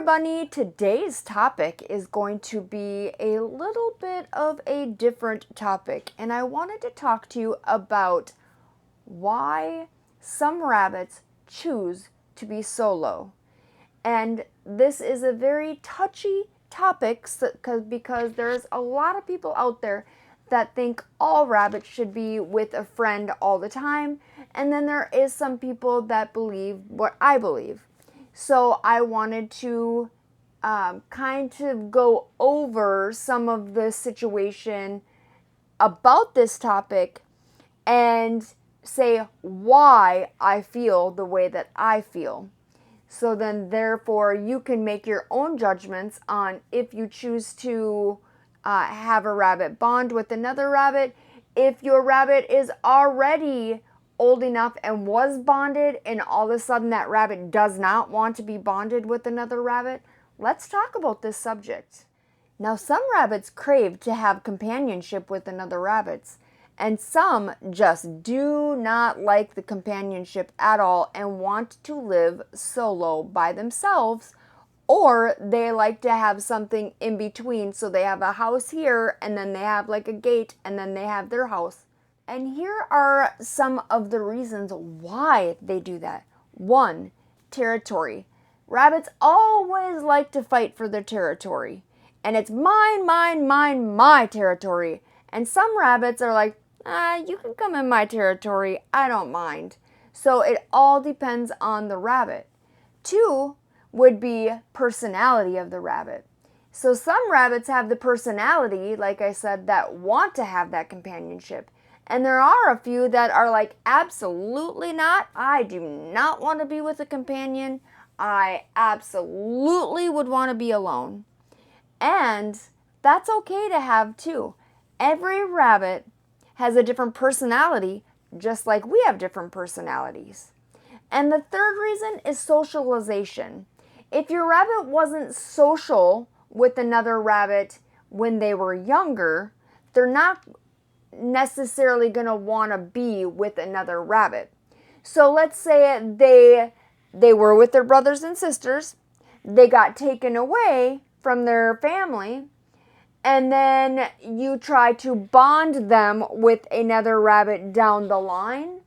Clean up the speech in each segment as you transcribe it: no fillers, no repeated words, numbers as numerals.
everybody, today's topic is going to be a little bit of a different topic, and I wanted to talk to you about why some rabbits choose to be solo. And this is a very touchy topic because there's a lot of people out there that think all rabbits should be with a friend all the time, and then there is some people that believe what I believe. So I wanted to kind of go over some of the situation about this topic and say why I feel the way that I feel. So then therefore you can make your own judgments on if you choose to have a rabbit bond with another rabbit. If your rabbit is already old enough and was bonded and all of a sudden that rabbit does not want to be bonded with another rabbit, let's talk about this subject. Now, some rabbits crave to have companionship with another rabbits, and some just do not like the companionship at all and want to live solo by themselves, or they like to have something in between. So they have a house here and then they have like a gate and then they have their house. And here are some of the reasons why they do that. 1, territory. Rabbits always like to fight for their territory. And it's mine, mine, mine, my territory. And some rabbits are like, you can come in my territory, I don't mind. So it all depends on the rabbit. 2 would be personality of the rabbit. So some rabbits have the personality, like I said, that want to have that companionship. And there are a few that are like, absolutely not. I do not want to be with a companion. I absolutely would want to be alone. And that's okay to have too. Every rabbit has a different personality, just like we have different personalities. And the third reason is socialization. If your rabbit wasn't social with another rabbit when they were younger, they're not necessarily going to want to be with another rabbit. So let's say they were with their brothers and sisters, they got taken away from their family, and then you try to bond them with another rabbit down the line.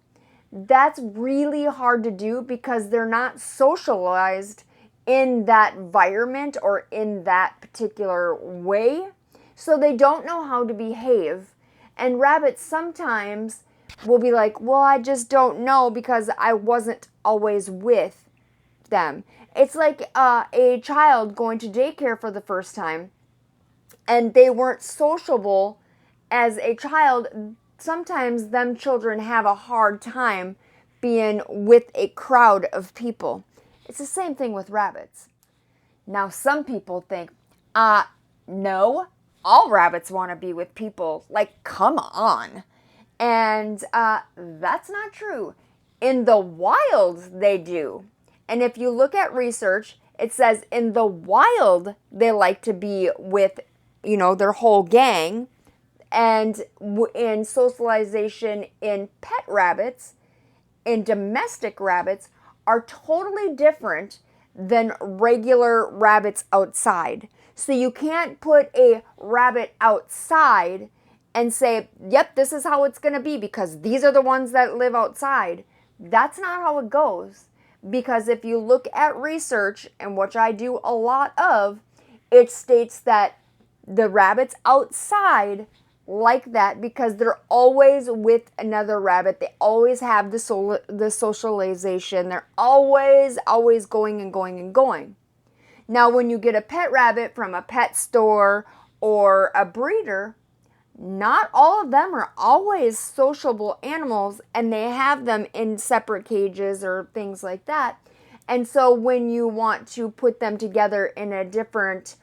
That's really hard to do because they're not socialized in that environment or in that particular way. So they don't know how to behave. And rabbits sometimes will be like, well, I just don't know because I wasn't always with them. It's like a child going to daycare for the first time and they weren't sociable as a child. Sometimes them children have a hard time being with a crowd of people. It's the same thing with rabbits. Now, some people think, no, all rabbits want to be with people. Like, come on. And that's not true. In the wild, they do. And if you look at research, it says in the wild, they like to be with, their whole gang. And in socialization in pet rabbits, in domestic rabbits, are totally different than regular rabbits outside. So you can't put a rabbit outside and say, yep, this is how it's going to be because these are the ones that live outside. That's not how it goes. Because if you look at research, and which I do a lot of, it states that the rabbits outside like that because they're always with another rabbit. They always have the socialization. They're always going and going and going. Now, when you get a pet rabbit from a pet store or a breeder, not all of them are always sociable animals, and they have them in separate cages or things like that. And so when you want to put them together in a different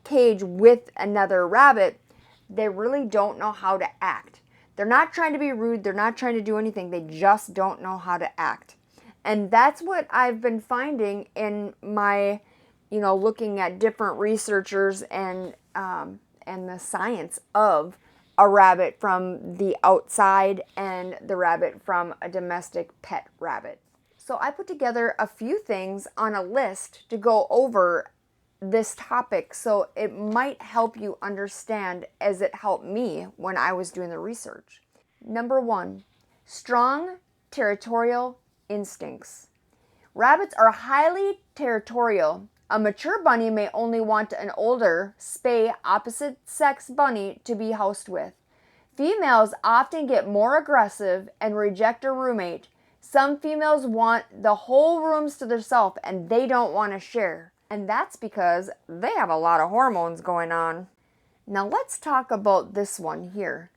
cage with another rabbit, they really don't know how to act. They're not trying to be rude. They're not trying to do anything. They just don't know how to act. And that's what I've been finding in my, looking at different researchers and the science of a rabbit from the outside and the rabbit from a domestic pet rabbit. So I put together a few things on a list to go over this topic, so it might help you understand as it helped me when I was doing the research. Number 1, strong territorial instincts. Rabbits are highly territorial. A mature bunny may only want an older, spay, opposite-sex bunny to be housed with. Females often get more aggressive and reject a roommate. Some females want the whole rooms to themselves and they don't want to share. And that's because they have a lot of hormones going on. Now let's talk about this one here.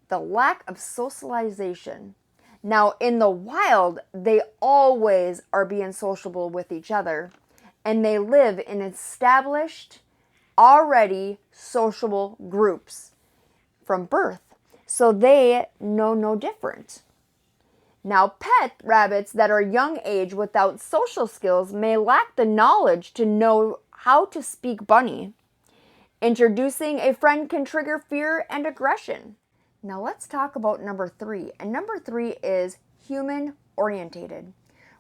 The lack of socialization. Now in the wild, they always are being sociable with each other. And they live in established, already sociable groups from birth. So they know no different. Now, pet rabbits that are young age without social skills may lack the knowledge to know how to speak bunny. Introducing a friend can trigger fear and aggression. Now let's talk about number 3. And number 3 is human orientated.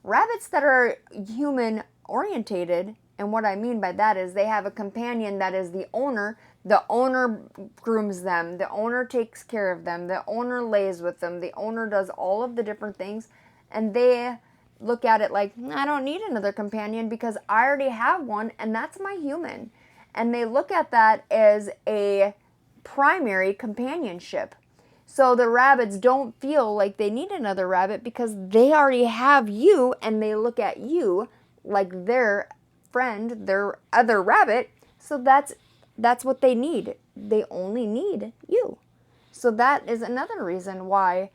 Rabbits that are human orientated, and what I mean by that is they have a companion that is the owner. The owner grooms them, the owner takes care of them, the owner lays with them, the owner does all of the different things, and they look at it like, I don't need another companion because I already have one, and that's my human. And they look at that as a primary companionship. So the rabbits don't feel like they need another rabbit because they already have you, and they look at you like their friend, their other rabbit. So that's what they need. They only need you. So that is another reason why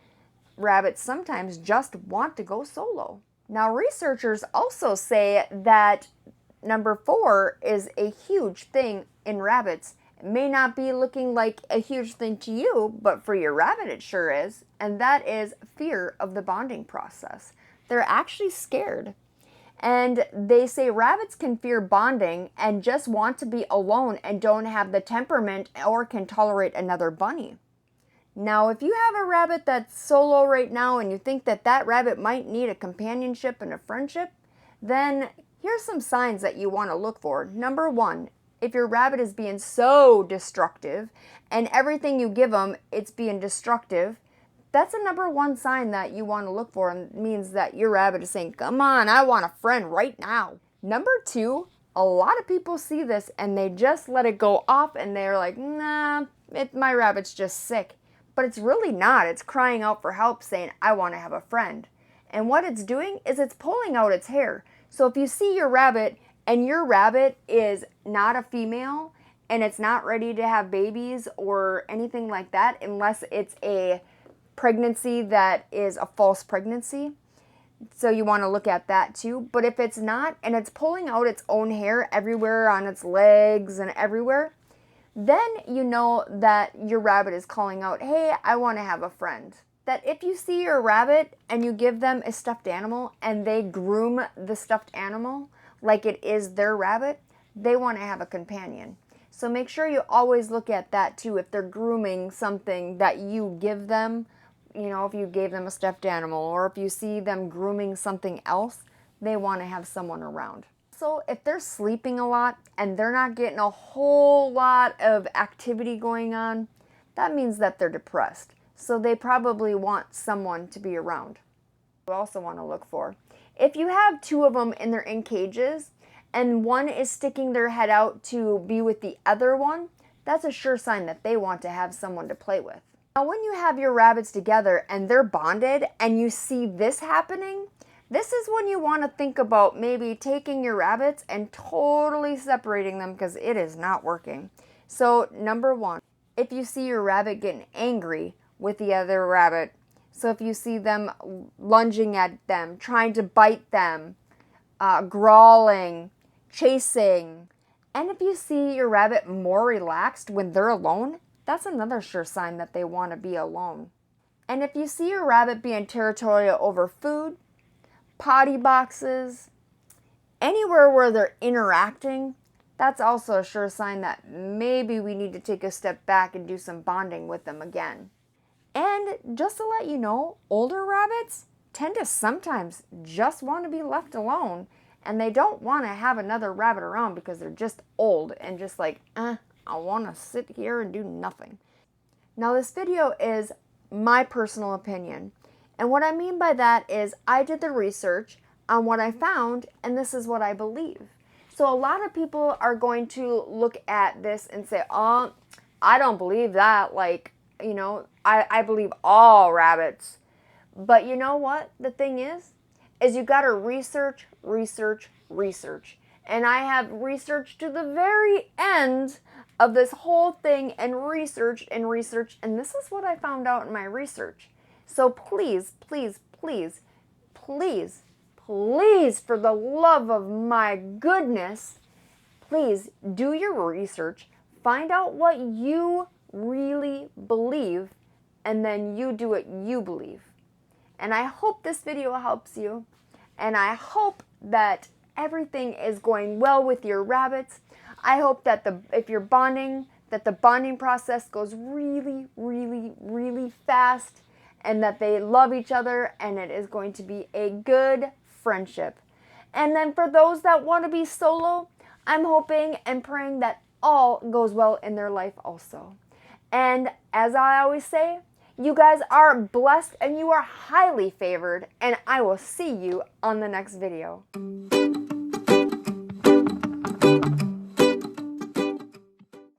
rabbits sometimes just want to go solo. Now, researchers also say that number 4 is a huge thing in rabbits. It may not be looking like a huge thing to you, but for your rabbit it sure is. And that is fear of the bonding process. They're actually scared. And they say rabbits can fear bonding and just want to be alone and don't have the temperament or can tolerate another bunny. Now, if you have a rabbit that's solo right now and you think that that rabbit might need a companionship and a friendship, then here's some signs that you want to look for. Number 1, if your rabbit is being so destructive and everything you give them, it's being destructive, that's a number 1 sign that you want to look for, and means that your rabbit is saying, come on, I want a friend right now. Number 2, a lot of people see this and they just let it go off and they're like, nah, my rabbit's just sick. But it's really not. It's crying out for help saying, I want to have a friend. And what it's doing is it's pulling out its hair. So if you see your rabbit and your rabbit is not a female and it's not ready to have babies or anything like that, unless it's a pregnancy that is a false pregnancy, so you want to look at that too. But if it's not and it's pulling out its own hair everywhere on its legs and everywhere, then you know that your rabbit is calling out, hey, I want to have a friend. That if you see your rabbit and you give them a stuffed animal and they groom the stuffed animal like it is their rabbit, they want to have a companion. So make sure you always look at that too. If they're grooming something that you give them, you know, if you gave them a stuffed animal, or if you see them grooming something else, they want to have someone around. So if they're sleeping a lot and they're not getting a whole lot of activity going on, that means that they're depressed. So they probably want someone to be around. You also want to look for, if you have 2 of them and they're in cages and one is sticking their head out to be with the other one, that's a sure sign that they want to have someone to play with. Now, when you have your rabbits together and they're bonded and you see this happening, this is when you want to think about maybe taking your rabbits and totally separating them, because it is not working. So number 1, if you see your rabbit getting angry with the other rabbit, so if you see them lunging at them, trying to bite them, growling, chasing, and if you see your rabbit more relaxed when they're alone, that's another sure sign that they want to be alone. And if you see your rabbit being territorial over food, potty boxes, anywhere where they're interacting, that's also a sure sign that maybe we need to take a step back and do some bonding with them again. And just to let you know, older rabbits tend to sometimes just want to be left alone, and they don't want to have another rabbit around because they're just old and just like, I want to sit here and do nothing. Now this video is my personal opinion, and what I mean by that is I did the research on what I found, and this is what I believe. So a lot of people are going to look at this and say, oh, I don't believe that. Like, you know, I believe all rabbits. But you know what the thing is you got to research. And I have researched to the very end of this whole thing and researched, and this is what I found out in my research. So please, please, please, please, please, for the love of my goodness, please do your research, find out what you really believe, and then you do what you believe. And I hope this video helps you, and I hope that everything is going well with your rabbits. I hope that if you're bonding, that the bonding process goes really, really, really fast, and that they love each other, and it is going to be a good friendship. And then for those that want to be solo, I'm hoping and praying that all goes well in their life also. And as I always say, you guys are blessed and you are highly favored, and I will see you on the next video.